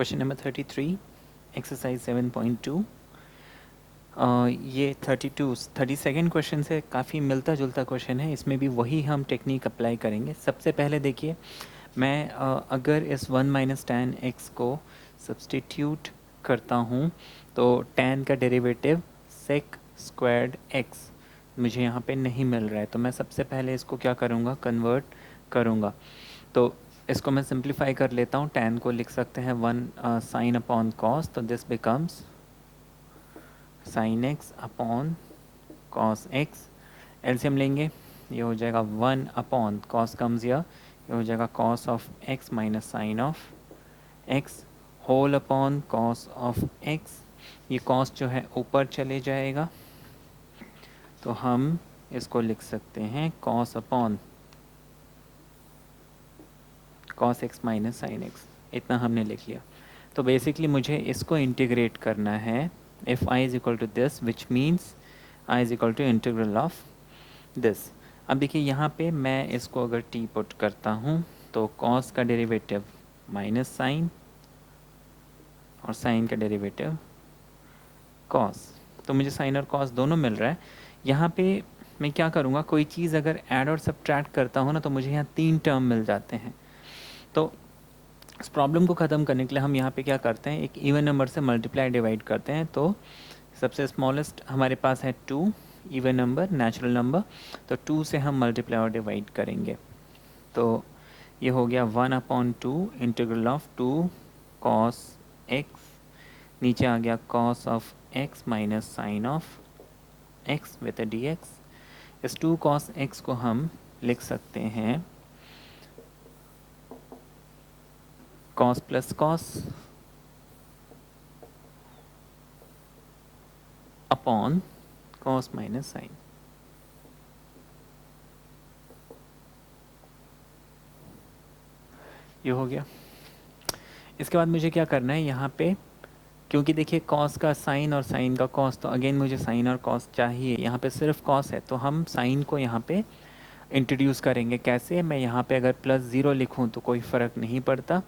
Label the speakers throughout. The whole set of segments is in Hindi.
Speaker 1: Question number 33 exercise 7.2। ये 32nd क्वेश्चन से काफ़ी मिलता जुलता क्वेश्चन है। इसमें भी वही हम टेक्निक अप्लाई करेंगे। सबसे पहले देखिए, मैं अगर इस 1 माइनस tan x को सब्सटीट्यूट करता हूँ तो tan का डेरिवेटिव sec स्क्वायर्ड x मुझे यहाँ पे नहीं मिल रहा है। तो मैं सबसे पहले इसको क्या करूँगा, कन्वर्ट करूँगा। तो इसको मैं सिंप्लीफाई कर लेता हूँ। tan को लिख सकते हैं 1 साइन अपॉन कॉस, तो this becomes sine x upon cos x. LCM लेंगे, ये हो जाएगा 1 अपॉन कॉस कम्स ये हो जाएगा cos of x minus sine of x whole upon cos of x. ये कॉस जो है ऊपर चले जाएगा, तो हम इसको लिख सकते हैं cos upon cos x minus sine x. इतना हमने लिख लिया। तो बेसिकली मुझे इसको इंटीग्रेट करना है। If I is equal to this which means I is equal to integral of this. अब देखिए यहाँ पे मैं इसको अगर टी पुट करता हूँ तो कॉस का डेरिवेटिव माइनस साइन और साइन का डेरिवेटिव कॉस, तो मुझे साइन और कॉस दोनों मिल रहा है। यहाँ पे मैं क्या करूँगा, कोई चीज़ अगर ऐड और सब्ट्रैक्ट करता हूँ ना तो मुझे यहाँ 3 टर्म मिल जाते हैं। तो इस प्रॉब्लम को ख़त्म करने के लिए हम यहाँ पे क्या करते हैं, एक इवन नंबर से मल्टीप्लाई डिवाइड करते हैं। तो सबसे स्मॉलेस्ट हमारे पास है 2, इवन नंबर नेचुरल नंबर, तो 2 से हम मल्टीप्लाई और डिवाइड करेंगे। तो ये हो गया 1/2 इंटीग्रल ऑफ 2 कॉस एक्स, नीचे आ गया cos of x minus sine of x with d x. इस 2 कॉस एक्स को हम लिख सकते हैं cos plus cos upon cos minus sine. ये हो गया। इसके बाद मुझे क्या करना है यहाँ पे, क्योंकि देखिए कॉस का साइन और साइन का कॉस, तो अगेन मुझे साइन और कॉस चाहिए। यहाँ पे सिर्फ कॉस है तो हम साइन को यहाँ पे इंट्रोड्यूस करेंगे। कैसे, मैं यहाँ पे अगर +0 लिखूँ तो कोई फ़र्क नहीं पड़ता।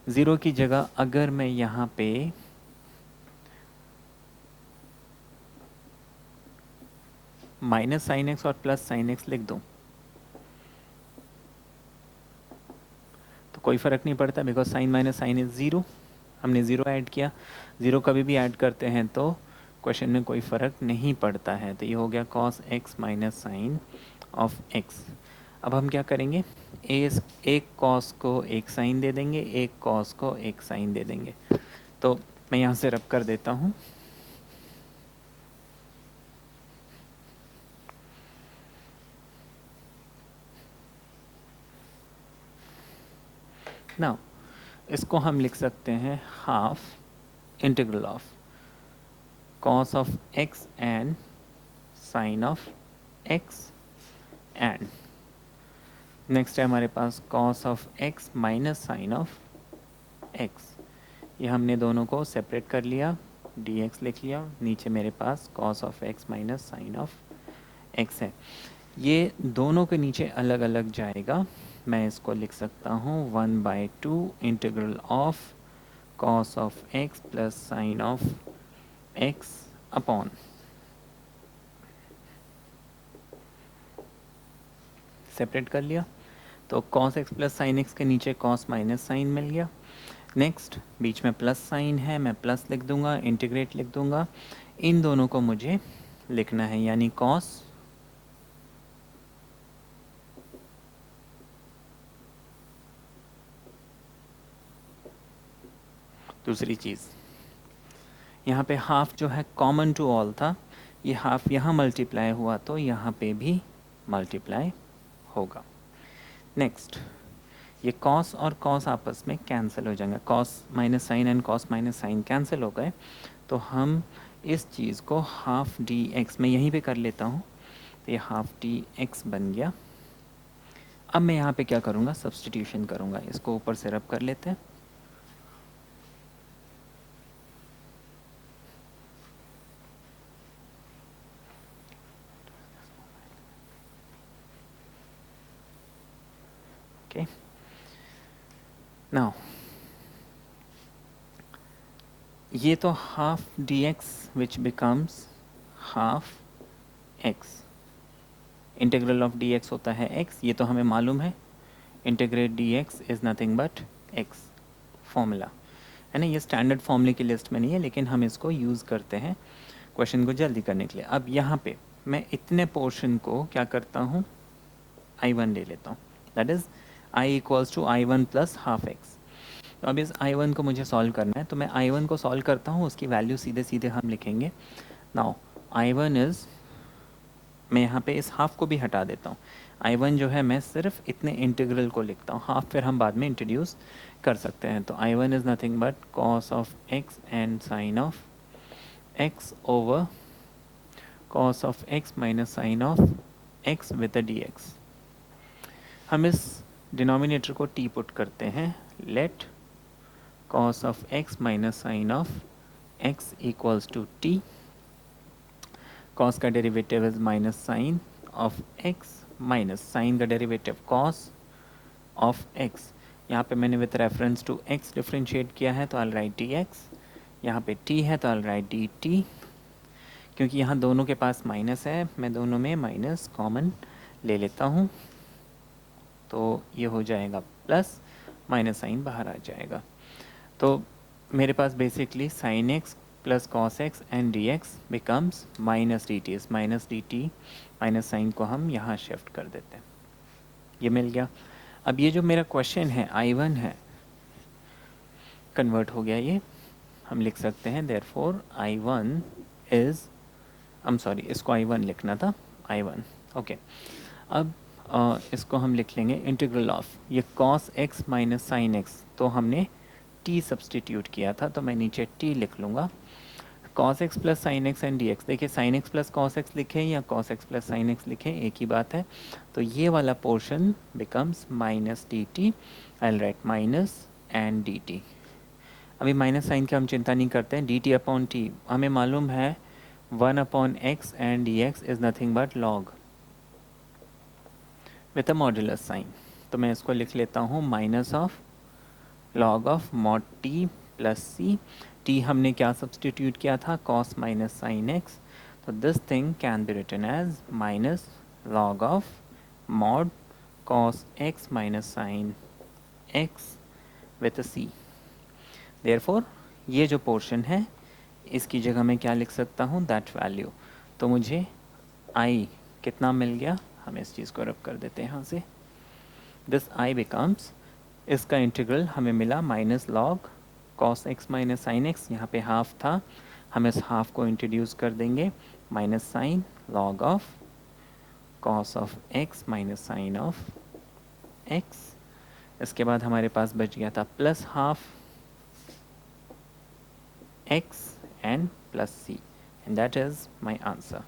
Speaker 1: 0 की जगह अगर मैं यहाँ पे माइनस साइन एक्स और प्लस साइन एक्स लिख दूँ तो कोई फ़र्क नहीं पड़ता, because sine minus sine is 0। हमने 0 ऐड किया। 0 कभी भी ऐड करते हैं तो क्वेश्चन में कोई फ़र्क नहीं पड़ता है। तो ये हो गया cos x minus sine of x. अब हम क्या करेंगे, एक कॉस को एक साइन दे देंगे, एक कॉस को एक साइन दे देंगे। तो मैं यहाँ से रब कर देता हूँ। नाउ इसको हम लिख सकते हैं half integral of cos of x and sine of x and next है हमारे पास cos of x minus sine of x. ये हमने दोनों को सेपरेट कर लिया, डी एक्स लिख लिया। नीचे मेरे पास cos of x minus sine of x है। ये दोनों के नीचे अलग अलग जाएगा। मैं इसको लिख सकता हूँ 1/2 integral of cos of x plus sign of x upon separate कर लिया। तो cos x plus sine x के नीचे कॉस माइनस साइन मिल गया। नेक्स्ट बीच में प्लस साइन है, मैं प्लस लिख दूंगा, इंटीग्रेट लिख दूंगा। इन दोनों को मुझे लिखना है, यानी कॉस दूसरी चीज़ यहाँ पे हाफ जो है कॉमन टू ऑल था, ये हाफ यहाँ मल्टीप्लाई हुआ तो यहाँ पे भी मल्टीप्लाई होगा। नेक्स्ट ये कॉस और कॉस आपस में कैंसिल हो जाएंगे, cos minus sine and cos minus sine cancel हो गए। तो हम इस चीज़ को हाफ डी एक्स में यहीं पे कर लेता हूँ, तो ये हाफ डी एक्स बन गया। अब मैं यहाँ पे क्या करूँगा, सब्सटीट्यूशन करूँगा। इसको ऊपर से रब कर लेते हैं। ओके, नाउ ये तो half D x which becomes half x, integral of D x होता है एक्स, ये तो हमें मालूम है, integrate D x is nothing but x formula है ना। ये स्टैंडर्ड फॉर्मूले की लिस्ट में नहीं है, लेकिन हम इसको यूज़ करते हैं क्वेश्चन को जल्दी करने के लिए। अब यहाँ पे मैं इतने पोर्शन को क्या करता हूँ, I1 ले लेता हूँ, that is I equals to I1 plus half x. तो अब इस I1 को मुझे सॉल्व करना है, तो मैं I1 को सॉल्व करता हूँ, उसकी वैल्यू सीधे सीधे हम लिखेंगे। नाउ I1 इज़, मैं यहाँ पे इस हाफ को भी हटा देता हूँ, I1 जो है मैं सिर्फ इतने इंटीग्रल को लिखता हूँ, हाफ फिर हम बाद में इंट्रोड्यूस कर सकते हैं। तो I1 is nothing but cos of x and sine of x over cos of x minus sine of x with d x. हम इस डिनोमिनेटर को t पुट करते हैं, let cos of x minus sine of x equals to t, cos का derivative is minus sine of x minus sine का डेरिवेटिव cos ऑफ x। यहाँ पे मैंने with reference to x differentiate किया है, तो आई राइट dx, यहाँ पे t है तो आई राइट dt, क्योंकि यहाँ दोनों के पास माइनस है, मैं दोनों में माइनस कॉमन ले लेता हूँ, तो ये हो जाएगा प्लस, माइनस साइन बाहर आ जाएगा। तो मेरे पास basically sine x plus cos x and d x becomes minus d t. इस minus d t minus sine को हम यहाँ शिफ्ट कर देते हैं, ये मिल गया। अब ये जो मेरा क्वेश्चन है I1 है, कन्वर्ट हो गया, ये हम लिख सकते हैं देयरफॉर I1 इज़, सॉरी इसको I1 लिखना था, I1 ओके। अब इसको हम लिख लेंगे इंटीग्रल ऑफ, ये cos x minus sine x, तो हमने t सब्सटीट्यूट किया था, तो मैं नीचे t लिख लूँगा, cos x plus sine x and d x. देखिए sine x plus cos x लिखें या cos x plus sine x लिखें, एक ही बात है। तो ये वाला portion becomes minus d t, I write minus and d t. अभी माइनस साइन की हम चिंता नहीं करते हैं, डी टी अपॉन टी हमें मालूम है 1 upon x and d x is nothing but log with a modulus sine. तो मैं इसको लिख लेता हूँ minus of log of mod t plus c. T हमने क्या सब्सटीट्यूट किया था, कॉस माइनस साइन एक्स, तो this thing can be written as minus log of mod cos x minus sine x with c. Therefore ये जो पोर्शन है इसकी जगह मैं क्या लिख सकता हूँ, दैट वैल्यू। तो मुझे आई कितना मिल गया, हम इस चीज़ को रब कर देते हैं यहाँ से, दिस आई बिकम्स, इसका इंटीग्रल हमें मिला minus log cos x minus sine x, यहाँ पे हाफ था, हम इस हाफ को इंट्रोड्यूस कर देंगे, minus sine log of cos of x minus sine of x. इसके बाद हमारे पास बच गया था plus half x and plus c, and that is my answer.